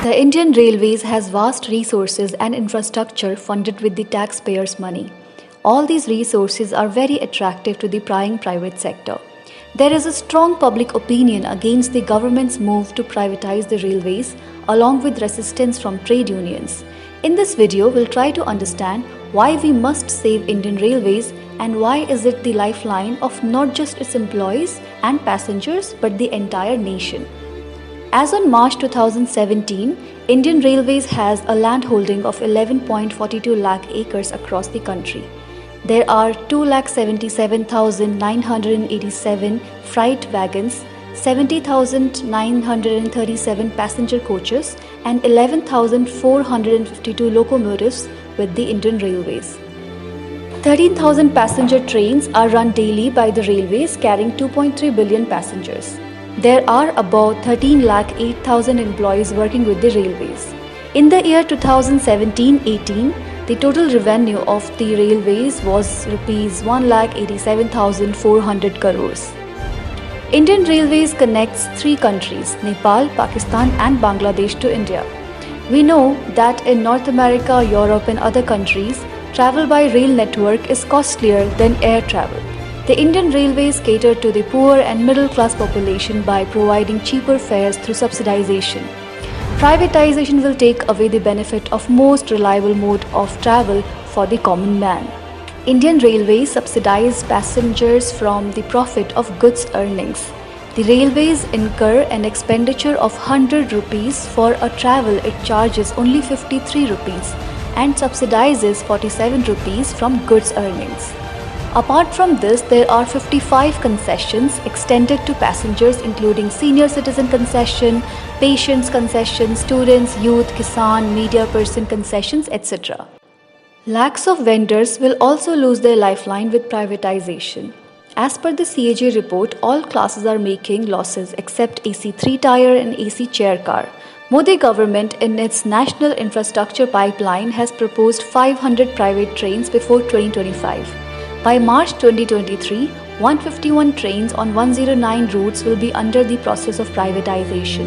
The Indian Railways has vast resources and infrastructure funded with the taxpayers' money. All these resources are very attractive to the prying private sector. There is a strong public opinion against the government's move to privatize the railways, along with resistance from trade unions. In this video, we'll try to understand why we must save Indian Railways and why is it the lifeline of not just its employees and passengers but the entire nation. As on March 2017, Indian Railways has a land holding of 11.42 lakh acres across the country. There are 2,77,987 freight wagons, 70,937 passenger coaches and 11,452 locomotives with the Indian Railways. 13,000 passenger trains are run daily by the railways carrying 2.3 billion passengers. There are about 13,08,000 employees working with the railways. In the year 2017-18, the total revenue of the railways was Rs 1,87,400 crores. Indian Railways connects three countries, Nepal, Pakistan and Bangladesh to India. We know that in North America, Europe and other countries, travel by rail network is costlier than air travel. The Indian Railways cater to the poor and middle class population by providing cheaper fares through subsidization. Privatization will take away the benefit of most reliable mode of travel for the common man. Indian Railways subsidize passengers from the profit of goods earnings. The railways incur an expenditure of 100 rupees for a travel. It charges only 53 rupees and subsidizes 47 rupees from goods earnings. Apart from this, there are 55 concessions extended to passengers including senior citizen concession, patients concession, students, youth, kisan, media person concessions, etc. Lakhs of vendors will also lose their lifeline with privatization. As per the CAG report, all classes are making losses except AC 3-tier and AC chair car. Modi government in its national infrastructure pipeline has proposed 500 private trains before 2025. By March 2023, 151 trains on 109 routes will be under the process of privatization.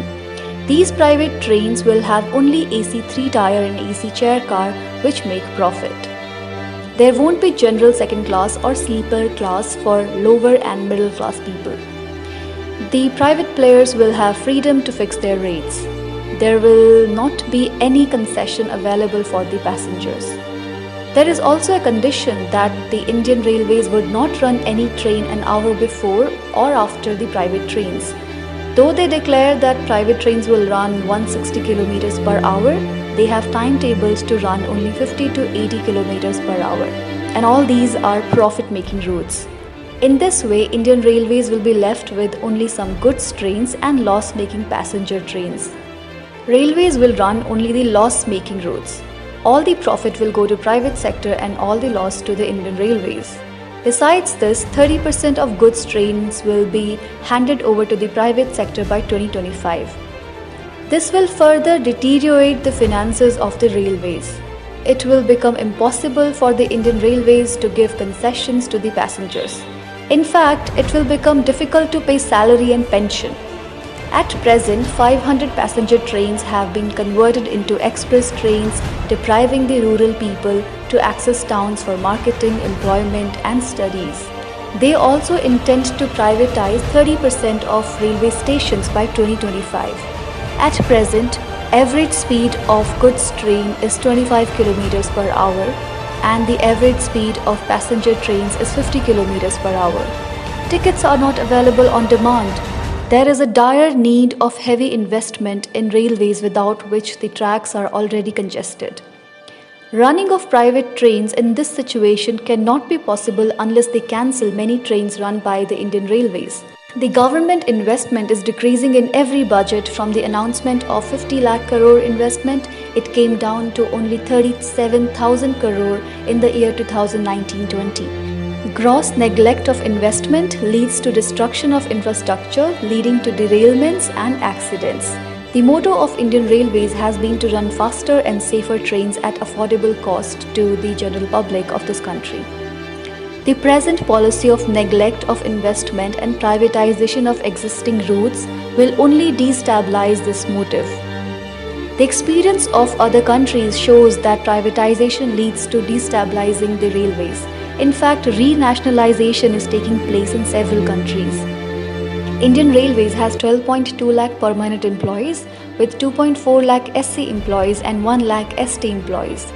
These private trains will have only AC 3-tier and AC chair car which make profit. There won't be general second class or sleeper class for lower and middle class people. The private players will have freedom to fix their rates. There will not be any concession available for the passengers. There is also a condition that the Indian Railways would not run any train an hour before or after the private trains. Though they declare that private trains will run 160 km per hour, they have timetables to run only 50 to 80 km per hour. And all these are profit-making routes. In this way, Indian Railways will be left with only some goods trains and loss-making passenger trains. Railways will run only the loss-making routes. All the profit will go to private sector and all the loss to the Indian Railways. Besides this, 30% of goods trains will be handed over to the private sector by 2025. This will further deteriorate the finances of the railways. It will become impossible for the Indian Railways to give concessions to the passengers. In fact, it will become difficult to pay salary and pension. At present, 500 passenger trains have been converted into express trains, depriving the rural people to access towns for marketing, employment and studies. They also intend to privatize 30% of railway stations by 2025. At present, average speed of goods train is 25 km per hour and the average speed of passenger trains is 50 km per hour. Tickets are not available on demand. There is a dire need of heavy investment in railways without which the tracks are already congested. Running of private trains in this situation cannot be possible unless they cancel many trains run by the Indian Railways. The government investment is decreasing in every budget. From the announcement of 50 lakh crore investment, it came down to only 37,000 crore in the year 2019-20. Gross neglect of investment leads to destruction of infrastructure, leading to derailments and accidents. The motto of Indian Railways has been to run faster and safer trains at affordable cost to the general public of this country. The present policy of neglect of investment and privatization of existing routes will only destabilize this motive. The experience of other countries shows that privatization leads to destabilizing the railways. In fact, renationalization is taking place in several countries. Indian Railways has 12.2 lakh permanent employees with 2.4 lakh SC employees and 1 lakh ST employees.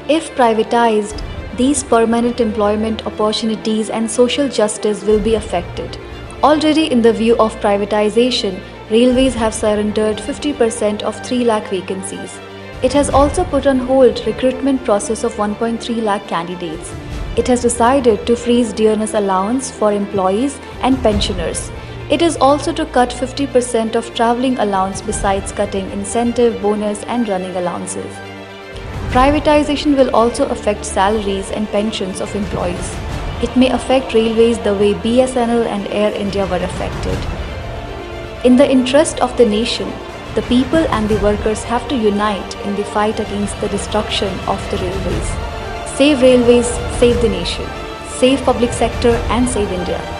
If privatized, these permanent employment opportunities and social justice will be affected. Already in the view of privatization, railways have surrendered 50% of 3 lakh vacancies. It has also put on hold recruitment process of 1.3 lakh candidates. It has decided to freeze dearness allowance for employees and pensioners. It is also to cut 50% of travelling allowance besides cutting incentive, bonus and running allowances. Privatization will also affect salaries and pensions of employees. It may affect railways the way BSNL and Air India were affected. In the interest of the nation, the people and the workers have to unite in the fight against the destruction of the railways. Save railways, save the nation. Save public sector and save India.